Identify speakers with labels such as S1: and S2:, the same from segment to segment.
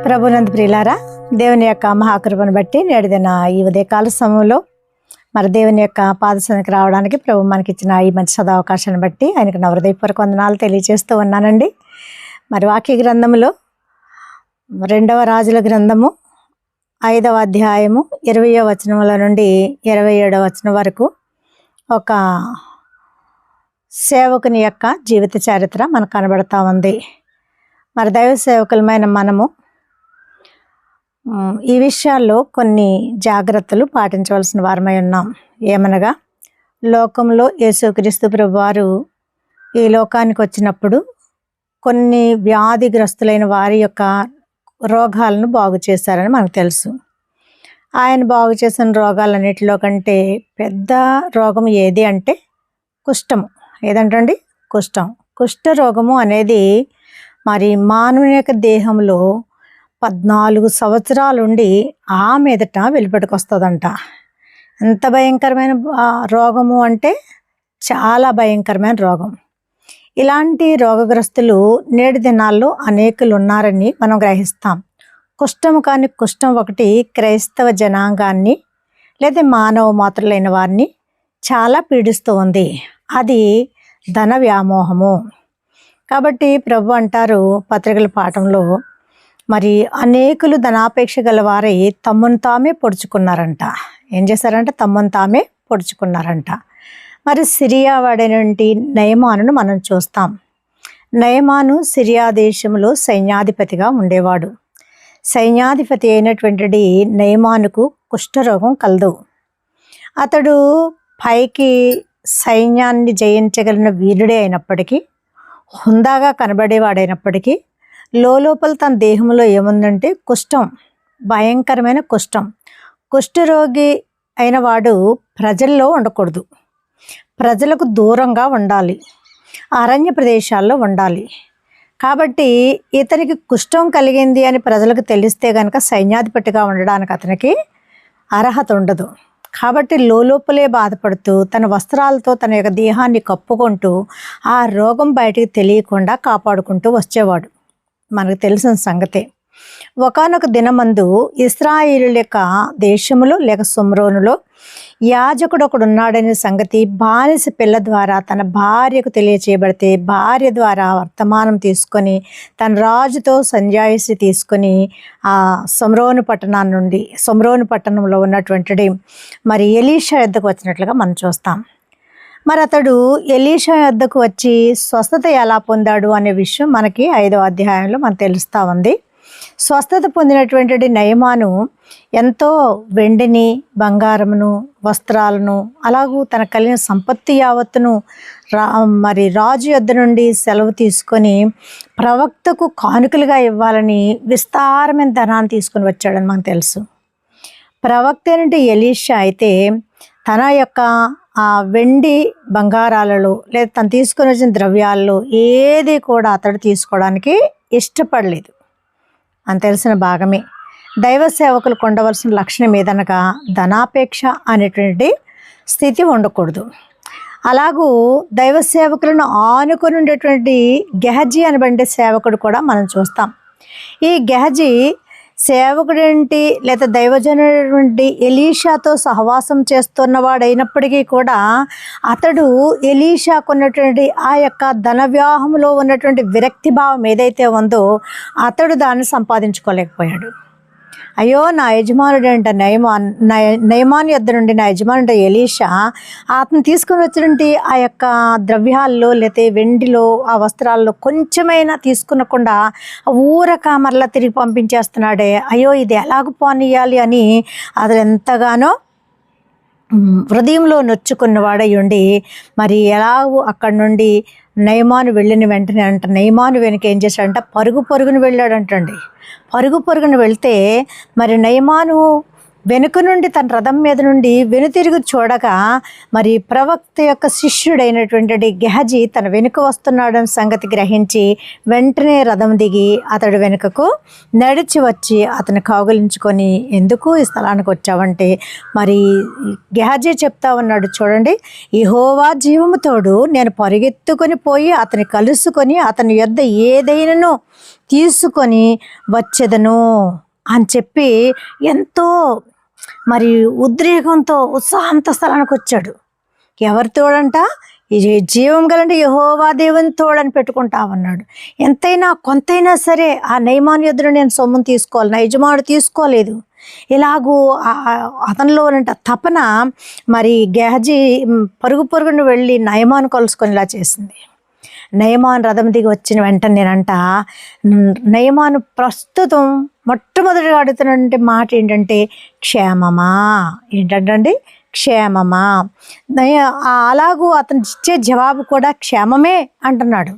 S1: ప్రభునందు ప్రియులారా, దేవుని యొక్క మహాకృపను బట్టి నేడుదిన ఈ ఉదయకాల సమయంలో మరి దేవుని యొక్క పాదసనికి రావడానికి ప్రభు మనకిచ్చిన ఈ మంచి సదావకాశాన్ని బట్టి ఆయనకు నా హృదయపూర్వక వందనాలు తెలియజేస్తూ ఉన్నానండి. మరి వాక్య గ్రంథంలో 2వ రాజుల గ్రంథము 5వ అధ్యాయము 20వ వచనముల నుండి 27వ వచనం వరకు ఒక సేవకుని యొక్క జీవిత చరిత్ర మనకు కనబడతా ఉంది. మరి దైవ సేవకులమైన మనము ఈ విషయాల్లో కొన్ని జాగ్రత్తలు పాటించవలసిన వారమై ఉన్నాం. ఏమనగా, లోకంలో యేసుక్రీస్తు ప్రభువారు ఈ లోకానికి వచ్చినప్పుడు కొన్ని వ్యాధిగ్రస్తులైన వారి యొక్క రోగాలను బాగు చేశారని మనకు తెలుసు. ఆయన బాగు చేసిన రోగాలన్నిటిలో కంటే పెద్ద రోగం ఏది అంటే కుష్ఠము. ఏదంటండి? కుష్ఠం. కుష్ఠరోగము అనేది మరి మానవుని యొక్క దేహంలో 14 సంవత్సరాలుండి ఆ మీదట వెలుపటికి వస్తుందంట. ఎంత భయంకరమైన రోగము అంటే చాలా భయంకరమైన రోగం. ఇలాంటి రోగగ్రస్తులు నేటి దినాల్లో అనేకులు ఉన్నారని మనం గ్రహిస్తాం. కుష్ఠము కానీ కుష్ఠం ఒకటి క్రైస్తవ జనాంగాన్ని లేదా మానవ మాతృలైన వారిని చాలా పీడిస్తూ ఉంది. అది ధన వ్యామోహము. కాబట్టి ప్రభు అంటారు పత్రికల పాఠంలో, మరి అనేకులు ధనాపేక్ష గల వారై తమ్మును తామే పొడుచుకున్నారంట. ఏం చేశారంట? తమ్మును తామే పొడుచుకున్నారంట. మరి సిరియా వాడైనటువంటి నయమానును మనం చూస్తాం. నయమాను సిరియా దేశంలో సైన్యాధిపతిగా ఉండేవాడు. సైన్యాధిపతి అయినటువంటి నయమానుకు కుష్ఠరోగం కలదు. అతడు పైకి సైన్యాన్ని జయించగలిగిన వీరుడే అయినప్పటికీ, హుందాగా కనబడేవాడైనప్పటికీ లోపల తన దేహంలో ఏముందంటే కుష్ఠం, భయంకరమైన కుష్ఠం. కుష్ఠరోగి అయిన వాడు ప్రజల్లో ఉండకూడదు, ప్రజలకు దూరంగా ఉండాలి, అరణ్య ప్రదేశాల్లో ఉండాలి. కాబట్టి ఇతనికి కుష్ఠం కలిగింది అని ప్రజలకు తెలిస్తే కనుక సైన్యాధిపతిగా ఉండడానికి అతనికి అర్హత ఉండదు. కాబట్టి లోపలే బాధపడుతూ తన వస్త్రాలతో తన యొక్క దేహాన్ని కప్పుకుంటూ ఆ రోగం బయటికి తెలియకుండా కాపాడుకుంటూ వచ్చేవాడు. మనకు తెలిసిన సంగతే. ఒకానొక దినమందు ఇశ్రాయేలు యొక్క దేశములో లేక షోమ్రోనులో యాజకుడు ఒకడు ఉన్నాడనే సంగతి బానిస పిల్ల ద్వారా తన భార్యకు తెలియచేయబడితే, భార్య ద్వారా వర్తమానం తీసుకొని తన రాజుతో సంజాయిషి తీసుకొని ఆ షోమ్రోను పట్టణంలో ఉన్నటువంటి మరి ఎలీషా యొద్దకు వచ్చినట్లుగా మనం చూస్తాం. మరి అతడు ఎలీషా యొద్దకు వచ్చి స్వస్థత ఎలా పొందాడు అనే విషయం మనకి 5వ అధ్యాయంలో మనకు తెలుస్తూ ఉంది. స్వస్థత పొందినటువంటి నయమాను ఎంతో వెండిని, బంగారమును, వస్త్రాలను, అలాగూ తనకు కలిగిన సంపత్తి యావత్తును మరి రాజు యొద్ద నుండి సెలవు తీసుకొని ప్రవక్తకు కానుకలుగా ఇవ్వాలని విస్తారమైన ధనాన్ని తీసుకొని వచ్చాడని మనకు తెలుసు. ప్రవక్త అయినటువంటి ఎలీషా అయితే తన యొక్క ఆ వెండి బంగారాలలో లేదా తను తీసుకొని వచ్చిన ద్రవ్యాల్లో ఏది కూడా అతడు తీసుకోవడానికి ఇష్టపడలేదు అని తెలిసిన భాగమే. దైవ సేవకులు ఉండవలసిన లక్షణం ఏదనగా ధనాపేక్ష అనేటువంటి స్థితి ఉండకూడదు. అలాగూ దైవ సేవకులను ఆనుకొని ఉండేటువంటి గెహజీ అనబడే సేవకుడు కూడా మనం చూస్తాం. ఈ గెహజీ సేవకుడేంటి లేదా దైవజనుడైనటువంటి ఎలీషాతో సహవాసం చేస్తున్నవాడైనప్పటికీ కూడా అతడు ఎలీషాకు ఉన్నటువంటి ఆ యొక్క ధనవ్యాహంలో ఉన్నటువంటి విరక్తి భావం ఏదైతే ఉందో అతడు దాన్ని సంపాదించుకోలేకపోయాడు. అయ్యో, నా యజమానుడు అంట నయమాను యొద్ద నుండి నా యజమానుడు ఎలీషా అతను తీసుకుని వచ్చినటువంటి ఆ యొక్క ద్రవ్యాల్లో లేతే వెండిలో ఆ వస్త్రాల్లో కొంచెమైనా తీసుకునకుండా ఊరక మరలా తిరిగి పంపించేస్తున్నాడే. అయ్యో, ఇది ఎలాగ పోనీయాలి అని అతను ఎంతగానో హృదయంలో నొచ్చుకున్నవాడై ఉండి మరి ఎలాగూ అక్కడి నుండి నయమాను వెళ్ళిన వెంటనే నయమాను వెనుక ఏం చేశాడంట? పరుగున వెళ్ళాడంటండి. పరుగున వెళ్తే మరి నయమాను వెనుక నుండి తన రథం మీద నుండి వెనుతిరుగు చూడగా మరి ప్రవక్త యొక్క శిష్యుడైనటువంటి గెహజీ తన వెనుక వస్తున్నాడని సంగతి గ్రహించి వెంటనే రథం దిగి అతడు వెనుకకు నడిచి వచ్చి అతను కౌగిలించుకొని, ఎందుకు ఈ స్థలానికి వచ్చావంటే మరి గెహజీ చెప్తా ఉన్నాడు, చూడండి, యెహోవా జీవము తోడు నేను పరిగెత్తుకొని పోయి అతని కలుసుకొని అతని యొద్ద ఏదైనాను తీసుకొని వచ్చేదను అని చెప్పి ఎంతో మరి ఉద్రేకంతో ఉత్సాహంతో స్థలానికి వచ్చాడు. ఎవరి తోడంట? ఈ జీవం గలంటే యెహోవా దేవుని తోడని పెట్టుకుంటా ఉన్నాడు. ఎంతైనా కొంతైనా సరే ఆ నయమాను యొద్ద నేను సొమ్మును తీసుకోవాలి, నా యజమానుడు తీసుకోలేదు. ఇలాగూ అతనిలో ఉన్న తపన మరి గెహజీ పరుగును వెళ్ళి నయమాను కలుసుకొని ఇలా చేసింది. నయమాను రథం దిగి వచ్చిన వెంటనే నేనంట నయమాను ప్రస్తుతం మొట్టమొదటిగా అడుగుతున్నటువంటి మాట ఏంటంటే క్షేమమా. ఏంటంటే క్షేమమా. అలాగూ అతను ఇచ్చే జవాబు కూడా క్షేమమే అంటున్నాడు.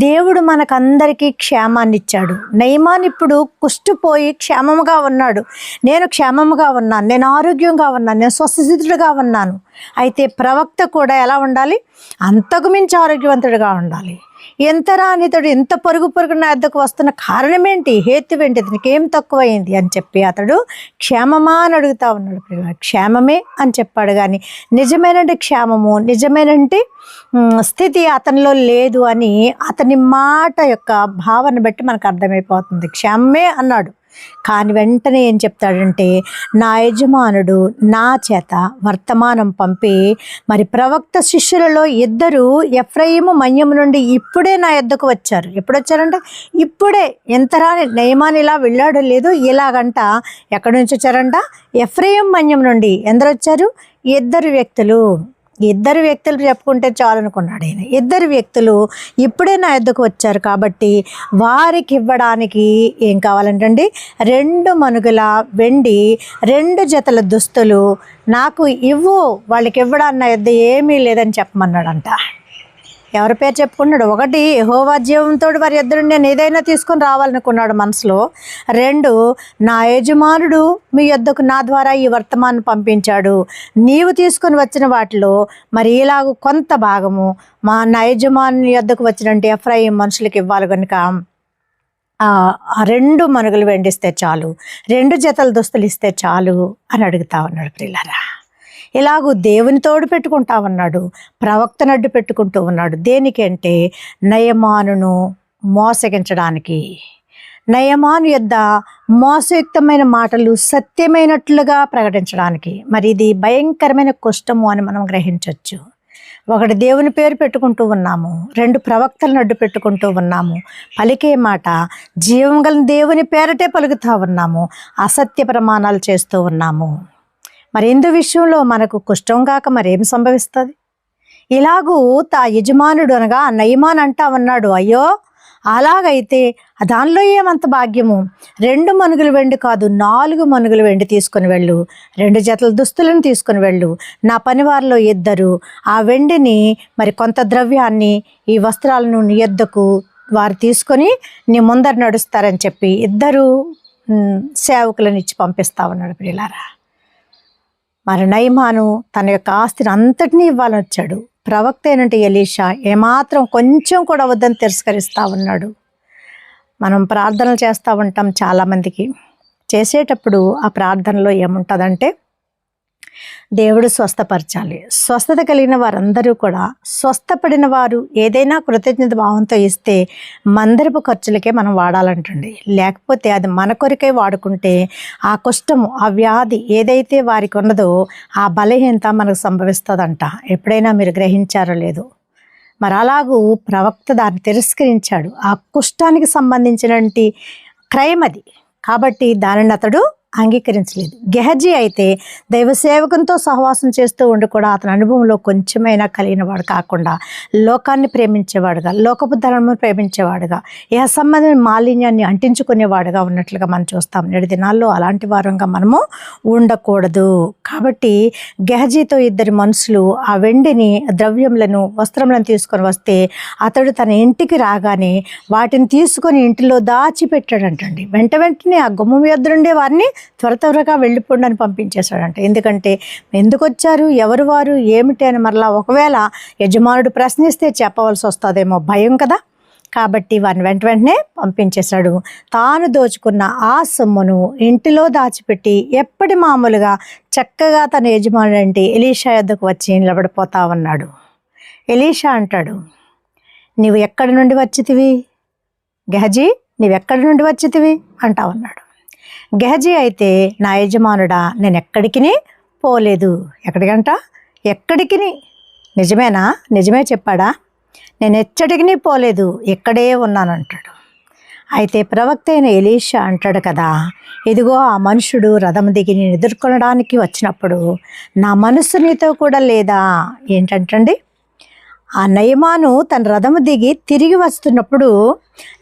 S1: దేవుడు మనకందరికీ క్షేమాన్ని ఇచ్చాడు. నయమాన్ ఇప్పుడు కుష్టుపోయి క్షేమముగా ఉన్నాడు. నేను క్షేమముగా ఉన్నాను, నేను ఆరోగ్యంగా ఉన్నాను, నేను స్వస్థసిద్ధుడుగా ఉన్నాను. అయితే ప్రవక్త కూడా ఎలా ఉండాలి? అంతకు మించి ఆరోగ్యవంతుడిగా ఉండాలి. ఎంత రానితడు ఇంత పరుగు నా వద్దకు వస్తున్న కారణం ఏంటి, హేతు ఏంటి, అతనికి ఏం తక్కువైంది అని చెప్పి అతడు క్షేమమా అని అడుగుతా ఉన్నాడు. క్షేమమే అని చెప్పాడు, కానీ నిజమేనంటే క్షేమము, నిజమేనంటే స్థితి అతనిలో లేదు అని అతని మాట యొక్క భావన బట్టి మనకు అర్థమైపోతుంది. క్షేమమే అన్నాడు. కానీ వెంటనే ఏం చెప్తాడంటే, నా యజమానుడు నా చేత వర్తమానం పంపి మరి ప్రవక్త శిష్యులలో ఇద్దరు ఎఫ్రాయిము మన్యము నుండి ఇప్పుడే నా యొద్దకు వచ్చారు. ఎప్పుడు వచ్చారంటే ఇప్పుడే. ఎంతరా నయమాన్ ఇలా వెళ్ళాడు లేదు, ఇలాగంట. ఎక్కడి నుంచి వచ్చారంట? ఎఫ్రాయిము మన్యం నుండి. ఎందరు వచ్చారు? ఇద్దరు వ్యక్తులు. ఇద్దరు వ్యక్తులు చెప్పుకుంటే చాలు అనుకున్నాడు ఆయన. ఇద్దరు వ్యక్తులు ఇప్పుడే నా యొద్దకు వచ్చారు కాబట్టి వారికి ఇవ్వడానికి ఏం కావాలంటండి? 2 మణుగుల వెండి, 2 జతల దుస్తులు నాకు ఇవ్వు, వాళ్ళకి ఇవ్వడానికి నా యొద్ద ఏమీ లేదని చెప్పమన్నాడంట. ఎవరి పేరు చెప్పుకున్నాడు? 1 యెహోవా జీవంతో వారి యొద్ద నేను ఏదైనా తీసుకొని రావాలనుకున్నాడు మనసులో. 2 నా యజమానుడు మీ యొద్దకు నా ద్వారా ఈ వర్తమానం పంపించాడు, నీవు తీసుకొని వచ్చిన వాటిలో మరి ఇలాగ కొంత భాగము నా యజమాని యొద్దకు వచ్చినంటే ఎఫ్రాయిం మనుషులకు ఇవ్వాలి కనుక 2 మణుగులు వెండిస్తే చాలు, 2 జతల దుస్తులు ఇస్తే చాలు అని అడుగుతా ఉన్నాడు. ప్రియులారా, ఇలాగూ దేవుని తోడు పెట్టుకుంటా ఉన్నాడు, ప్రవక్తను అడ్డు పెట్టుకుంటూ ఉన్నాడు. దేనికంటే నయమానును మోసగించడానికి. నయమాను యొద్ద మోసయుక్తమైన మాటలు సత్యమైనట్లుగా ప్రకటించడానికి. మరి ఇది భయంకరమైన కష్టము అని మనం గ్రహించవచ్చు. 1 దేవుని పేరు పెట్టుకుంటూ ఉన్నాము, 2 ప్రవక్తలను అడ్డు పెట్టుకుంటూ ఉన్నాము, పలికే మాట జీవం గల దేవుని పేరటే పలుకుతూ ఉన్నాము, అసత్య ప్రమాణాలు చేస్తూ ఉన్నాము. మరి ఇందు విషయంలో మనకు కుష్టం కాక మరేం సంభవిస్తుంది? ఇలాగూ యజమానుడు అనగా నయమాన్ అంటా ఉన్నాడు, అయ్యో అలాగైతే దానిలో ఏమంత భాగ్యము, 2 మణుగులు వెండి కాదు 4 మణుగులు వెండి తీసుకొని వెళ్ళు, 2 జతల దుస్తులను తీసుకొని వెళ్ళు, నా పనివారిలో 2 ఆ వెండిని మరి కొంత ద్రవ్యాన్ని ఈ వస్త్రాలను నీ యొద్దకు వారు తీసుకొని నీ ముందర నడుస్తారని చెప్పి 2 సేవకులను ఇచ్చి పంపిస్తా ఉన్నాడు. ప్రియులారా, మరి నయమాను తన యొక్క ఆస్తిని అంతటినీ ఇవ్వాలని వచ్చాడు. ప్రవక్త అయినట్టు ఎలీషా ఏమాత్రం కొంచెం కూడా వద్దని తిరస్కరిస్తూ ఉన్నాడు. మనం ప్రార్థనలు చేస్తూ ఉంటాం చాలామందికి. చేసేటప్పుడు ఆ ప్రార్థనలో ఏముంటుందంటే, దేవుడు స్వస్థపరచాలి. స్వస్థత కలిగిన వారందరూ కూడా స్వస్థపడిన వారు ఏదైనా కృతజ్ఞత భావంతో ఇస్తే మందరపు ఖర్చులకే మనం వాడాలంటండి. లేకపోతే అది మన కొరికే వాడుకుంటే ఆ కుష్టము, ఆ వ్యాధి ఏదైతే వారికి ఉన్నదో ఆ బలహీనత మనకు సంభవిస్తుందంట. ఎప్పుడైనా మీరు గ్రహించారో లేదో? మరి అలాగూ ప్రవక్త దాన్ని తిరస్కరించాడు. ఆ కుష్టానికి సంబంధించినటువంటి క్రైమ్ అది కాబట్టి దానిని అతడు అంగీకరించలేదు. గెహజీ అయితే దైవ సేవకునితో సహవాసం చేస్తూ ఉండి కూడా అతని అనుభవంలో కొంచెమైనా కలిగిన వాడు కాకుండా లోకాన్ని ప్రేమించేవాడుగా, లోకపు ధర్మను ప్రేమించేవాడుగా, ఏ సంబంధమైన మాలిన్యాన్ని అంటించుకునేవాడుగా ఉన్నట్లుగా మనం చూస్తాం. నేటి దినాల్లో అలాంటి వారంగా మనము ఉండకూడదు. కాబట్టి గెహజీతో 2 మనుషులు ఆ వెండిని, ద్రవ్యములను, వస్త్రములను తీసుకొని వస్తే అతడు తన ఇంటికి రాగానే వాటిని తీసుకొని ఇంటిలో దాచిపెట్టాడంటండి. వెంటనే ఆ గుమ్మం యొద్ద నుండే వారిని త్వరగా వెళ్ళిపోండి అని పంపించేశాడంట. ఎందుకంటే ఎందుకు వచ్చారు, ఎవరు వారు, ఏమిటి అని మరలా ఒకవేళ యజమానుడు ప్రశ్నిస్తే చెప్పవలసి వస్తుందేమో భయం కదా. కాబట్టి వారిని వెంటనే పంపించేశాడు. తాను దోచుకున్న ఆ సొమ్మును ఇంటిలో దాచిపెట్టి ఎప్పటి మామూలుగా చక్కగా తన యజమానుడు అంటే ఎలీషా యొద్దకు వచ్చి నిలబడిపోతా ఉన్నాడు. ఎలీషా అంటాడు, నీవు ఎక్కడి నుండి వచ్చితివి గెహజీ, నీవెక్కడి నుండి వచ్చితివి అంటా ఉన్నాడు. గెహజీ అయితే, నా యజమానుడా నేను ఎక్కడికి పోలేదు. ఎక్కడికంట, ఎక్కడికి, నిజమేనా, నిజమే చెప్పాడా, నేను ఎచ్చటికి పోలేదు, ఇక్కడే ఉన్నానంటాడు. అయితే ప్రవక్త అయిన ఎలీషా అంటాడు కదా, ఇదిగో ఆ మనుషుడు రథం దిగి నేను ఎదుర్కొనడానికి వచ్చినప్పుడు నా మనసు నీతో కూడా లేదా. ఏంటంటండి, ఆ నయమాను తన రథము దిగి తిరిగి వస్తున్నప్పుడు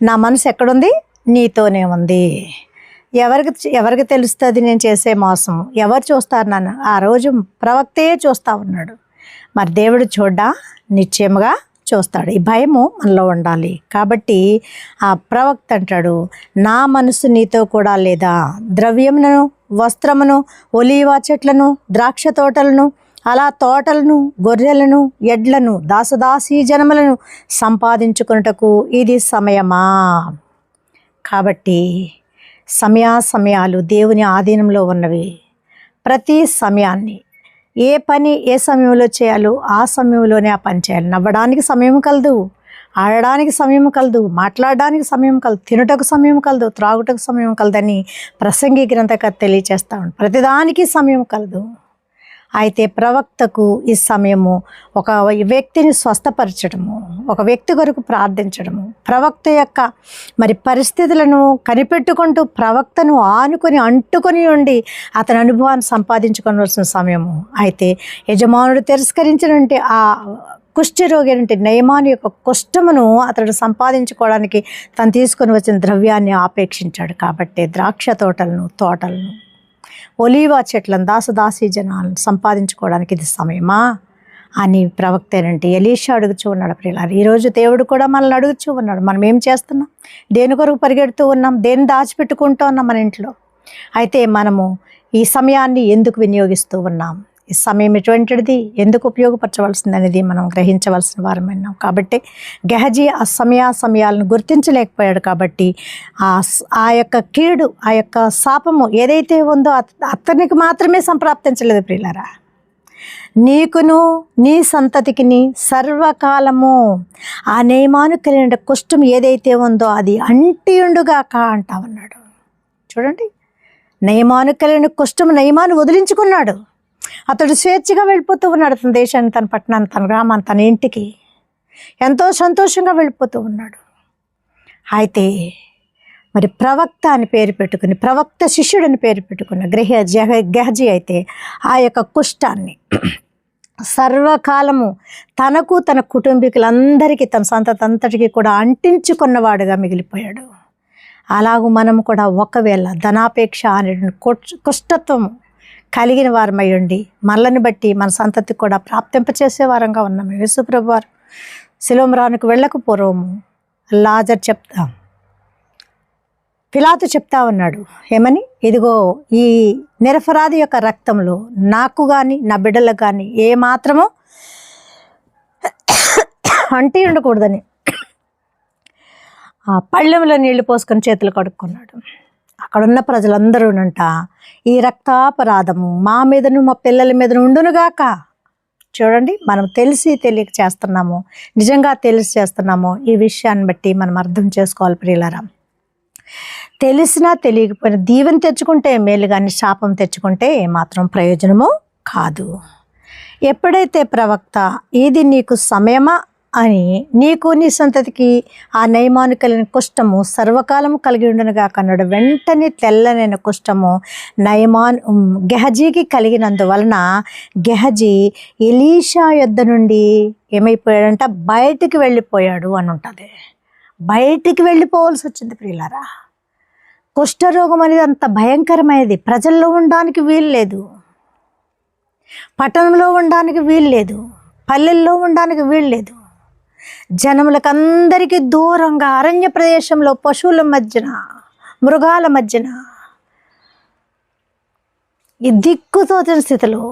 S1: నా మనసు ఎక్కడుంది, నీతోనే ఉంది. ఎవరికి తెలుస్తుంది నేను చేసే మోసం, ఎవరు చూస్తారు నన్ను? ఆ రోజు ప్రవక్తే చూస్తూ ఉన్నాడు. మరి దేవుడు చూడ్డా, నిశ్చయముగా చూస్తాడు. ఈ భయము మనలో ఉండాలి. కాబట్టి ఆ ప్రవక్త అంటాడు, నా మనసు నీతో కూడా లేదా. ద్రవ్యమును, వస్త్రమును, ఒలీవ చెట్లను, ద్రాక్ష తోటలను, అలా తోటలను, గొర్రెలను, ఎడ్లను, దాసదాసీ జనములను సంపాదించుకున్నటకు ఇది సమయమా? కాబట్టి సమయాలు దేవుని ఆధీనంలో ఉన్నవి. ప్రతి సమయాన్ని ఏ పని ఏ సమయంలో చేయాలో ఆ సమయంలోనే ఆ పని చేయాలి. నవ్వడానికి సమయం కలదు, ఆడడానికి సమయం కలదు, మాట్లాడడానికి సమయం కలదు, తినుటకు సమయం కలదు, త్రాగుటకు సమయం కలదని ప్రసంగి గ్రంథకర్త తెలియచేస్తా ఉంటాడు. ప్రతిదానికి సమయం కలదు. అయితే ప్రవక్తకు ఈ సమయము ఒక వ్యక్తిని స్వస్థపరచడము, ఒక వ్యక్తి కొరకు ప్రార్థించడము, ప్రవక్త యొక్క మరి పరిస్థితులను కనిపెట్టుకుంటూ ప్రవక్తను ఆనుకొని అంటుకొని ఉండి అతని అనుభవాన్ని సంపాదించుకోవాల్సిన సమయము. అయితే యజమానుడు తిరస్కరించినంటే ఆ కుష్ఠరోగి అంటే నయమాను యొక్క కుష్ఠమును అతడు సంపాదించుకోవడానికి తను తీసుకొని వచ్చిన ద్రవ్యాన్ని ఆపేక్షించాడు. కాబట్టి ద్రాక్ష తోటలను, ఒలీవా చెట్లను, దాసదాసీ జనాలను సంపాదించుకోవడానికి ఇది సమయమా అని ప్రవక్తేనంటే ఎలీషా అడుగుచూ ఉన్నాడు. ప్రియులారా, ఈరోజు దేవుడు కూడా మనల్ని అడుగుచూ ఉన్నాడు. మనం ఏం చేస్తున్నాం, దేని కొరకు పరిగెడుతూ ఉన్నాం, దేన్ని దాచిపెట్టుకుంటూ ఉన్నాం మన ఇంట్లో. అయితే మనము ఈ సమయాన్ని ఎందుకు వినియోగిస్తూ ఉన్నాం, ఈ సమయం ఎటువంటిది, ఎందుకు ఉపయోగపరచవలసింది అనేది మనం గ్రహించవలసిన వారమైనాం. కాబట్టి గెహజీ ఆ సమయాలను గుర్తించలేకపోయాడు. కాబట్టి ఆ యొక్క కీడు, ఆ యొక్క శాపము ఏదైతే ఉందో అతనికి మాత్రమే సంప్రాప్తించలేదు. ప్రియులారా, నీకును నీ సంతతికిని సర్వకాలము ఆ నయమాను కలిగిన కుష్ఠం ఏదైతే ఉందో అది అంటియుండుగాక అంటా ఉన్నాడు. చూడండి, నయమాను కలిగిన కుష్ఠం నయమాను వదిలించుకున్నాడు. అతడు స్వేచ్ఛగా వెళ్ళిపోతూ ఉన్నాడు. తన దేశాన్ని, తన పట్టణాన్ని, తన గ్రామాన్ని, తన ఇంటికి ఎంతో సంతోషంగా వెళ్ళిపోతూ ఉన్నాడు. అయితే మరి ప్రవక్త అని పేరు పెట్టుకుని, ప్రవక్త శిష్యుడని పేరు పెట్టుకున్న గెహజీ అయితే ఆ యొక్క కుష్ఠాన్ని సర్వకాలము తనకు, తన కుటుంబీకులందరికీ, తన సంతతంతటికి కూడా అంటించుకున్నవాడుగా మిగిలిపోయాడు. అలాగూ మనం కూడా ఒకవేళ ధనాపేక్ష అనే కుష్ఠత్వము కలిగిన వారమై ఉండి మనల్ని బట్టి మన సంతతికి కూడా ప్రాప్తింపచేసే వారంగా ఉన్నాము. యేసు ప్రభువారు శిలోమ్రానుకు వెళ్ళక పూర్వము పిలాతు చెప్తా ఉన్నాడు, ఏమని, ఇదిగో ఈ నిరపరాధి యొక్క రక్తంలో నాకు కానీ నా బిడ్డలకు కానీ ఏ మాత్రమో అంటి ఉండకూడదని ఆ పళ్ళెంలో నీళ్లు పోసుకొని చేతులు కడుక్కున్నాడు. అక్కడున్న ప్రజలందరూనంట, ఈ రక్తాపరాధము మా మీదను మా పిల్లల మీదను ఉండునుగాక. చూడండి, మనం తెలియక చేస్తున్నాము, నిజంగా తెలిసి చేస్తున్నాము, ఈ విషయాన్ని బట్టి మనం అర్థం చేసుకోవాలి. ప్రియులారా, తెలిసినా తెలియకపోయినా దీవెన తెచ్చుకుంటే మేలు, కానీ శాపం తెచ్చుకుంటే ఏమాత్రం ప్రయోజనము కాదు. ఎప్పుడైతే ప్రవక్త ఇది నీకు సమయమా అని నీకు నీ సంతతికి ఆ నయమాను కలిగిన కుష్ఠము సర్వకాలము కలిగి ఉండనుగా కన్నాడు. వెంటనే తెల్లనైన కుష్ఠము గెహజీకి కలిగినందువలన గెహజీ ఎలీషా యొద్ద నుండి ఏమైపోయాడంట, బయటికి వెళ్ళిపోయాడు అని ఉంటుంది. బయటికి వెళ్ళిపోవాల్సి వచ్చింది. ప్రియులారా, కుష్ఠరోగం అనేది అంత భయంకరమైనది. ప్రజల్లో ఉండడానికి వీలు లేదు, పట్టణంలో ఉండడానికి వీలు లేదు, పల్లెల్లో ఉండడానికి వీలు లేదు. జనములకు అందరికీ దూరంగా అరణ్య ప్రదేశంలో పశువుల మధ్యన, మృగాల మధ్యన ఈ దిక్కుతోచిన స్థితిలో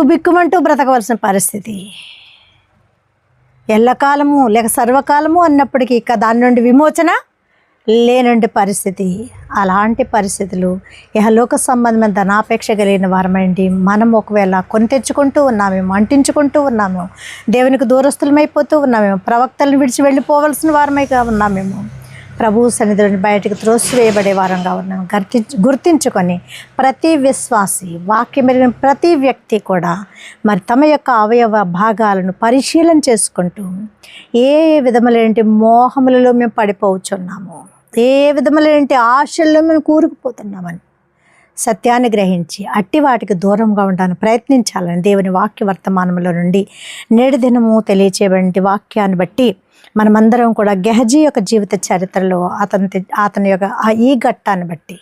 S1: బిక్కుమంటూ బ్రతకవలసిన పరిస్థితి, ఎల్లకాలము లేక సర్వకాలము అన్నప్పటికీ ఇక దాని నుండి విమోచన లేనంటి పరిస్థితి. అలాంటి పరిస్థితులు ఇహలోక సంబంధమైన ధనాపేక్ష కలిగిన వారమైంది మనం ఒకవేళ కొని తెచ్చుకుంటూ ఉన్నామేమో, అంటించుకుంటూ ఉన్నామేమో, దేవునికి దూరస్తులమైపోతూ ఉన్నామేమో, ప్రవక్తలను విడిచి వెళ్ళిపోవలసిన వారమైగా ఉన్నామేమో, ప్రభు సన్నిధిని బయటకు త్రోసివేయబడే వారంగా ఉన్నాము గుర్తించుకొని ప్రతి విశ్వాసి, వాక్యం ఎరిగిన ప్రతి వ్యక్తి కూడా మరి తమ యొక్క అవయవ భాగాలను పరిశీలన చేసుకుంటూ ఏ విధములైన మోహములలో మేము పడిపోవచ్చున్నాము, ఏ విధములైన ఆశల్లో మేము కూరుకుపోతున్నామని సత్యాన్ని గ్రహించి అట్టి వాటికి దూరంగా ఉండడానికి ప్రయత్నించాలని దేవుని వాక్య వర్తమానంలో నుండి నేటి దినము తెలియచేయబడిన వాక్యాన్ని బట్టి మనమందరం కూడా గెహజీ యొక్క జీవిత చరిత్రలో అతని యొక్క ఈ ఘట్టాన్ని బట్టి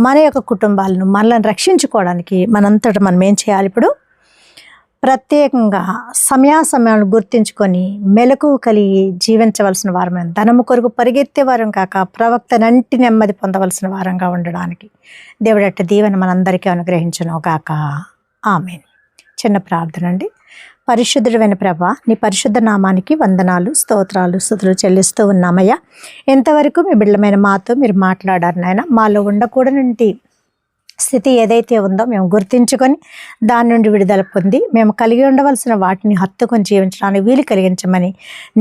S1: మన యొక్క కుటుంబాలను మనల్ని రక్షించుకోవడానికి మనంతట మనం ఏం చేయాలి? ఇప్పుడు ప్రత్యేకంగా సమయాలను గుర్తించుకొని మెలకువ కలిగి జీవించవలసిన వారమైన, ధనము కొరకు పరిగెత్తే వారం కాక ప్రవక్తనంటి నెమ్మది పొందవలసిన వారంగా ఉండడానికి దేవుడట్ట దీవెన మనందరికీ అనుగ్రహించును గాక. ఆమేన్. చిన్న ప్రార్థన అండి. పరిశుద్ధుడైన ప్రభా, నీ పరిశుద్ధ నామానికి వందనాలు, స్తోత్రాలు, స్తుతులు చెల్లిస్తూ ఉన్నామయ్యా. ఎంతవరకు మీ బిడ్డలమైన మాతో మీరు మాట్లాడారు నాయన. మాలో ఉండకూడనంటి స్థితి ఏదైతే ఉందో మేము గుర్తించుకొని దాని నుండి విడుదల పొంది మేము కలిగి ఉండవలసిన వాటిని హత్తుకొని జీవించడానికి వీలు కలిగించమని,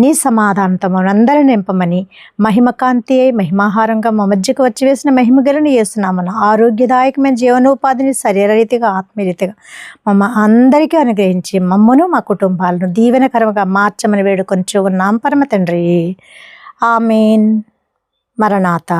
S1: నీ సమాధానంతో మనందరిని నింపమని, మహిమకాంతి అయి మహిమాహారంగా మా మధ్యకు వచ్చి వేసిన మహిమగలను చేస్తున్నామని, ఆరోగ్యదాయకమైన జీవనోపాధిని శరీరరీతిగా ఆత్మీయరీతిగా మమ్మ అందరికీ అనుగ్రహించి మమ్మను మా కుటుంబాలను దీవెనకరంగా మార్చమని వేడుకొంచు ఉన్నాం పరమ తండ్రి. ఆమేన్. మరణాత.